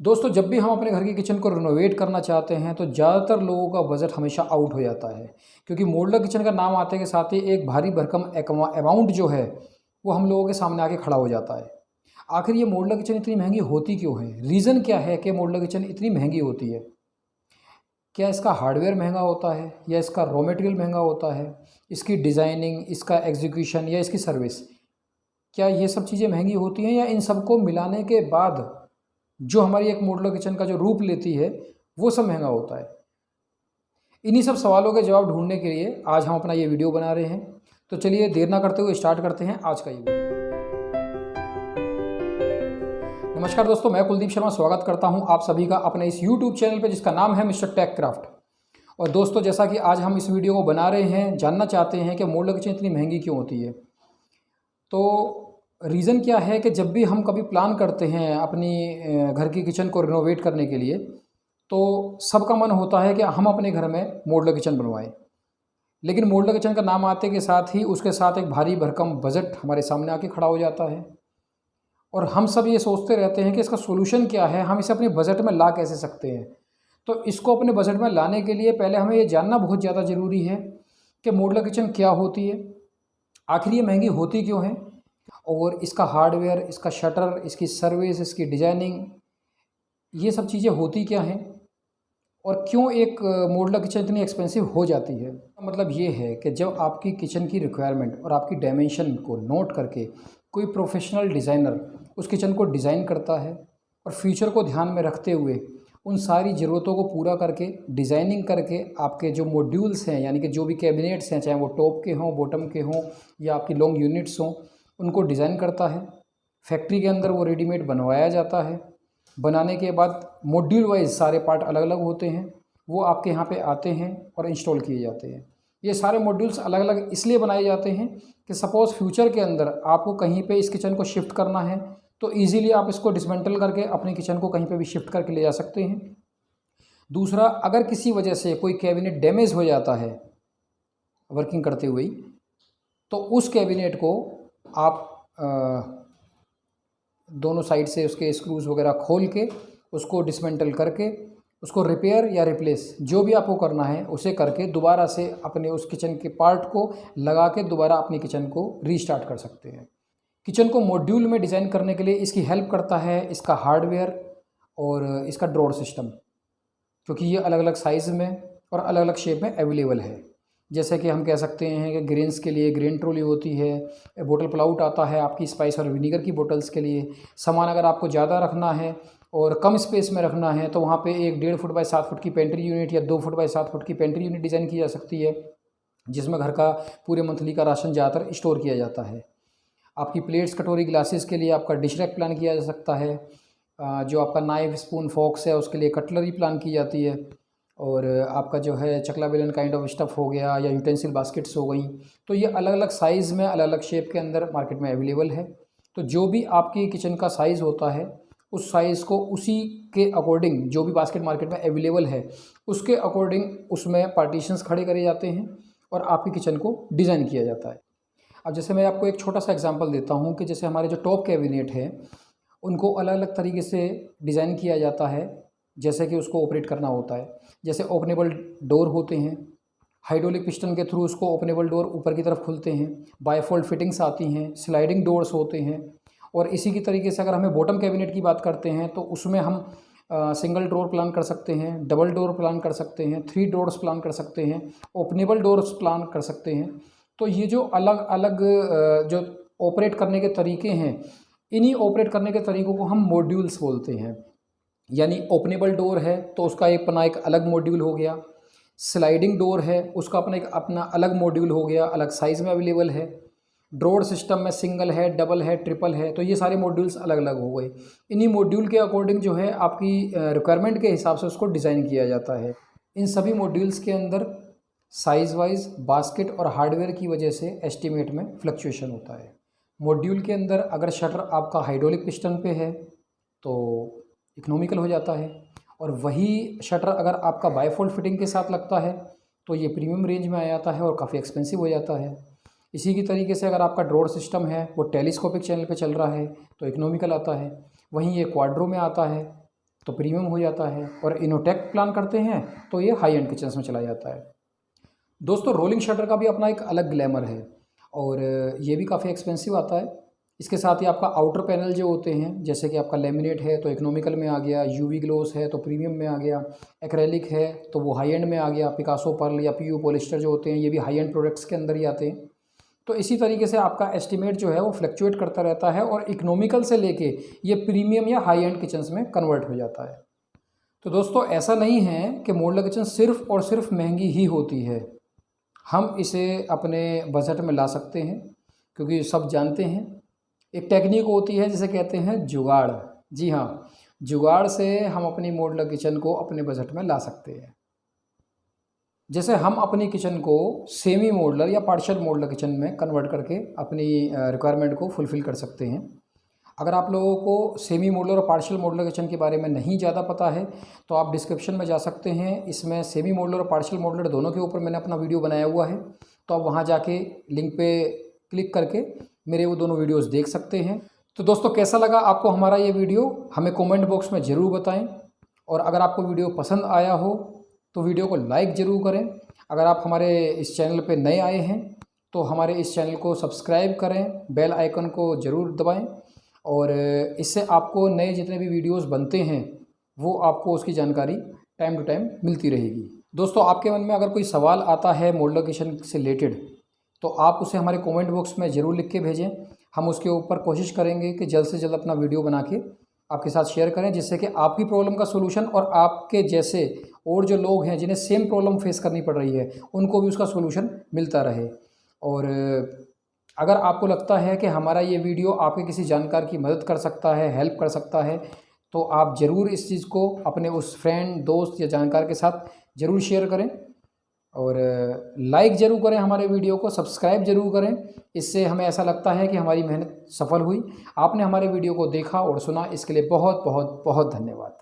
दोस्तों, जब भी हम अपने घर की किचन को रिनोवेट करना चाहते हैं तो ज़्यादातर लोगों का बजट हमेशा आउट हो जाता है, क्योंकि मॉड्यूलर किचन का नाम आते के साथ ही एक भारी भरकम अमाउंट जो है वो हम लोगों के सामने आके खड़ा हो जाता है। आखिर ये मॉड्यूलर किचन इतनी महंगी होती क्यों है? रीज़न क्या है कि मॉड्यूलर किचन इतनी महंगी होती है? क्या इसका हार्डवेयर महंगा होता है या इसका रॉ मटेरियल महंगा होता है, इसकी डिज़ाइनिंग, इसका एग्जीक्यूशन या इसकी सर्विस? क्या ये सब चीज़ें महंगी होती हैं या इन सबको मिलाने के बाद जो हमारी एक मॉड्यूलर किचन का जो रूप लेती है वो सब महंगा होता है? इन्हीं सब सवालों के जवाब ढूंढने के लिए आज हम अपना ये वीडियो बना रहे हैं। तो चलिए देर ना करते हुए स्टार्ट करते हैं आज का ये वीडियो। नमस्कार दोस्तों, मैं कुलदीप शर्मा स्वागत करता हूं आप सभी का अपने इस YouTube चैनल पे जिसका नाम है मिस्टर टेक क्राफ्ट। और दोस्तों, जैसा कि आज हम इस वीडियो को बना रहे हैं, जानना चाहते हैं कि मॉड्यूलर किचन इतनी महंगी क्यों होती है। तो रीज़न क्या है कि जब भी हम कभी प्लान करते हैं अपनी घर की किचन को रिनोवेट करने के लिए, तो सबका मन होता है कि हम अपने घर में मॉड्यूलर किचन बनवाएं। लेकिन मॉड्यूलर किचन का नाम आते के साथ ही उसके साथ एक भारी भरकम बजट हमारे सामने आके खड़ा हो जाता है और हम सब ये सोचते रहते हैं कि इसका सोल्यूशन क्या है, हम इसे अपने बजट में ला कैसे सकते हैं। तो इसको अपने बजट में लाने के लिए पहले हमें ये जानना बहुत ज़्यादा ज़रूरी है कि मॉड्यूलर किचन क्या होती है, आखिर ये महंगी होती क्यों है, और इसका हार्डवेयर, इसका शटर, इसकी सर्विस, इसकी डिज़ाइनिंग, ये सब चीज़ें होती क्या हैं और क्यों एक मॉड्यूलर किचन इतनी एक्सपेंसिव हो जाती है। मतलब ये है कि जब आपकी किचन की रिक्वायरमेंट और आपकी डायमेंशन को नोट करके कोई प्रोफेशनल डिज़ाइनर उस किचन को डिज़ाइन करता है और फ्यूचर को ध्यान में रखते हुए उन सारी ज़रूरतों को पूरा करके डिज़ाइनिंग करके आपके जो मॉड्यूल्स हैं, यानी कि जो भी कैबिनेट्स हैं, चाहे वो टॉप के हों, बॉटम के हों या आपकी लॉन्ग यूनिट्स हों, उनको डिज़ाइन करता है। फैक्ट्री के अंदर वो रेडीमेड बनवाया जाता है। बनाने के बाद मॉड्यूल वाइज सारे पार्ट अलग अलग होते हैं, वो आपके यहाँ पे आते हैं और इंस्टॉल किए जाते हैं। ये सारे मॉड्यूल्स अलग अलग इसलिए बनाए जाते हैं कि सपोज़ फ्यूचर के अंदर आपको कहीं पे इस किचन को शिफ्ट करना है तो ईज़िली आप इसको डिसमेंटल करके अपनी किचन को कहीं पे भी शिफ्ट करके ले जा सकते हैं। दूसरा, अगर किसी वजह से कोई कैबिनेट डैमेज हो जाता है वर्किंग करते हुए, तो उस कैबिनेट को आप दोनों साइड से उसके स्क्रूज वगैरह खोल के उसको डिसमेंटल करके उसको रिपेयर या रिप्लेस जो भी आपको करना है उसे करके दोबारा से अपने उस किचन के पार्ट को लगा के दोबारा अपनी किचन को रीस्टार्ट कर सकते हैं। किचन को मॉड्यूल में डिज़ाइन करने के लिए इसकी हेल्प करता है इसका हार्डवेयर और इसका ड्रॉअर सिस्टम, क्योंकि ये अलग अलग साइज़ में और अलग अलग शेप में अवेलेबल है। जैसे कि हम कह सकते हैं कि ग्रेन्स के लिए ग्रेन ट्रॉली होती है, बोतल पुलाउट आता है आपकी स्पाइस और विनीगर की बोतल्स के लिए। सामान अगर आपको ज़्यादा रखना है और कम स्पेस में रखना है तो वहाँ पे एक 1.5 फुट बाय 7 फुट की पेंट्री यूनिट या 2 फुट बाय 7 फुट की पेंट्री यूनिट डिज़ाइन की जा सकती है, जिसमें घर का पूरे मंथली का राशन ज़्यादातर स्टोर किया जाता है। आपकी प्लेट्स, कटोरी, ग्लासेस के लिए आपका डिश रैक प्लान किया जा सकता है। जो आपका नाइफ, स्पून, फॉक्स है उसके लिए कटलरी प्लान की जाती है। और आपका जो है चकला बेलन काइंड ऑफ स्टफ़ हो गया या यूटेंसिल बास्केट्स हो गई, तो ये अलग अलग साइज़ में अलग अलग शेप के अंदर मार्केट में अवेलेबल है। तो जो भी आपकी किचन का साइज़ होता है उस साइज़ को उसी के अकॉर्डिंग जो भी बास्केट मार्केट में अवेलेबल है उसके अकॉर्डिंग उसमें पार्टीशंस खड़े करे जाते हैं और आपकी किचन को डिज़ाइन किया जाता है। अब जैसे मैं आपको एक छोटा सा एग्जांपल देता हूँ कि जैसे हमारे जो टॉप कैबिनेट है उनको अलग अलग तरीके से डिज़ाइन किया जाता है, जैसे कि उसको ऑपरेट करना होता है। जैसे ओपनेबल डोर होते हैं, हाइड्रोलिक पिस्टन के थ्रू उसको ओपनेबल डोर ऊपर की तरफ खुलते हैं, बायफोल्ड फिटिंग्स आती हैं, स्लाइडिंग डोर्स होते हैं। और इसी की तरीके से अगर हमें बॉटम कैबिनेट की बात करते हैं तो उसमें हम सिंगल डोर प्लान कर सकते हैं, डबल डोर प्लान कर सकते हैं, 3 डोर्स प्लान कर सकते हैं, ओपनेबल डोर्स प्लान कर सकते हैं। तो ये जो अलग अलग जो ऑपरेट करने के तरीके हैं, इन्हीं ऑपरेट करने के तरीक़ों को हम मॉड्यूल्स बोलते हैं। यानी ओपनेबल डोर है तो उसका एक अलग मॉड्यूल हो गया, स्लाइडिंग डोर है उसका अपना अलग मॉड्यूल हो गया, अलग साइज़ में अवेलेबल है। ड्रॉअर सिस्टम में सिंगल है, डबल है, ट्रिपल है, तो ये सारे मॉड्यूल्स अलग अलग हो गए। इन्हीं मॉड्यूल के अकॉर्डिंग जो है आपकी रिक्वायरमेंट के हिसाब से उसको डिज़ाइन किया जाता है। इन सभी मॉड्यूल्स के अंदर साइज़ वाइज, बास्केट और हार्डवेयर की वजह से एस्टिमेट में फ्लक्चुएशन होता है। मॉड्यूल के अंदर अगर शटर आपका हाइड्रोलिक पिस्टन पे है तो इकोनॉमिकल हो जाता है, और वही शटर अगर आपका बायफोल्ड फिटिंग के साथ लगता है तो ये प्रीमियम रेंज में आ जाता है और काफ़ी एक्सपेंसिव हो जाता है। इसी की तरीके से अगर आपका ड्रॉअर सिस्टम है वो टेलीस्कोपिक चैनल पे चल रहा है तो इकोनॉमिकल आता है। वहीं ये क्वाड्रो में आता है तो प्रीमियम हो जाता है, और इनोटेक प्लान करते हैं तो ये हाई एंड किचन्स में चला जाता है। दोस्तों रोलिंग शटर का भी अपना एक अलग ग्लैमर है, और ये भी काफ़ी एक्सपेंसिव आता है। इसके साथ ही आपका आउटर पैनल जो होते हैं, जैसे कि आपका लेमिनेट है तो इकोनॉमिकल में आ गया, यूवी ग्लोस है तो प्रीमियम में आ गया, एक्रेलिक है तो वो हाई एंड में आ गया, पिकासो पर्ल या पीयू पॉलिस्टर जो होते हैं ये भी हाई एंड प्रोडक्ट्स के अंदर ही आते हैं। तो इसी तरीके से आपका एस्टिमेट जो है वो फ्लक्चुएट करता रहता है, और इकोनॉमिकल से लेके ये प्रीमियम या हाई एंड किचन्स में कन्वर्ट हो जाता है। तो दोस्तों ऐसा नहीं है कि मॉड्यूलर किचन सिर्फ और सिर्फ महंगी ही होती है, हम इसे अपने बजट में ला सकते हैं, क्योंकि सब जानते हैं एक टेक्निक होती है जिसे कहते हैं जुगाड़। जी हाँ, जुगाड़ से हम अपनी मॉड्यूलर किचन को अपने बजट में ला सकते हैं। जैसे हम अपनी किचन को सेमी मॉड्यूलर या पार्शियल मॉड्यूलर किचन में कन्वर्ट करके अपनी रिक्वायरमेंट को फुलफ़िल कर सकते हैं। अगर आप लोगों को सेमी मॉड्यूलर और पार्शियल मॉड्यूलर किचन के बारे में नहीं ज़्यादा पता है तो आप डिस्क्रिप्शन में जा सकते हैं, इसमें सेमी मॉड्यूलर और पार्शियल मॉड्यूलर दोनों के ऊपर मैंने अपना वीडियो बनाया हुआ है, तो आप वहाँ जाके लिंक पे क्लिक करके मेरे वो दोनों वीडियोस देख सकते हैं। तो दोस्तों कैसा लगा आपको हमारा ये वीडियो, हमें कमेंट बॉक्स में ज़रूर बताएं, और अगर आपको वीडियो पसंद आया हो तो वीडियो को लाइक ज़रूर करें। अगर आप हमारे इस चैनल पे नए आए हैं तो हमारे इस चैनल को सब्सक्राइब करें, बेल आइकन को ज़रूर दबाएं, और इससे आपको नए जितने भी वीडियोस बनते हैं वो आपको उसकी जानकारी टाइम टू टाइम मिलती रहेगी। दोस्तों आपके मन में अगर कोई सवाल आता है मॉड्यूलर किचन से रिलेटेड तो आप उसे हमारे कमेंट बॉक्स में ज़रूर लिख के भेजें, हम उसके ऊपर कोशिश करेंगे कि जल्द से जल्द अपना वीडियो बना के आपके साथ शेयर करें, जिससे कि आपकी प्रॉब्लम का सोल्यूशन और आपके जैसे और जो लोग हैं जिन्हें सेम प्रॉब्लम फेस करनी पड़ रही है उनको भी उसका सोल्यूशन मिलता रहे। और अगर आपको लगता है कि हमारा ये वीडियो आपके किसी जानकार की मदद कर सकता है, हेल्प कर सकता है, तो आप ज़रूर इस चीज़ को अपने उस फ्रेंड, दोस्त या जानकार के साथ ज़रूर शेयर करें, और लाइक ज़रूर करें, हमारे वीडियो को सब्सक्राइब ज़रूर करें। इससे हमें ऐसा लगता है कि हमारी मेहनत सफल हुई। आपने हमारे वीडियो को देखा और सुना, इसके लिए बहुत बहुत बहुत धन्यवाद।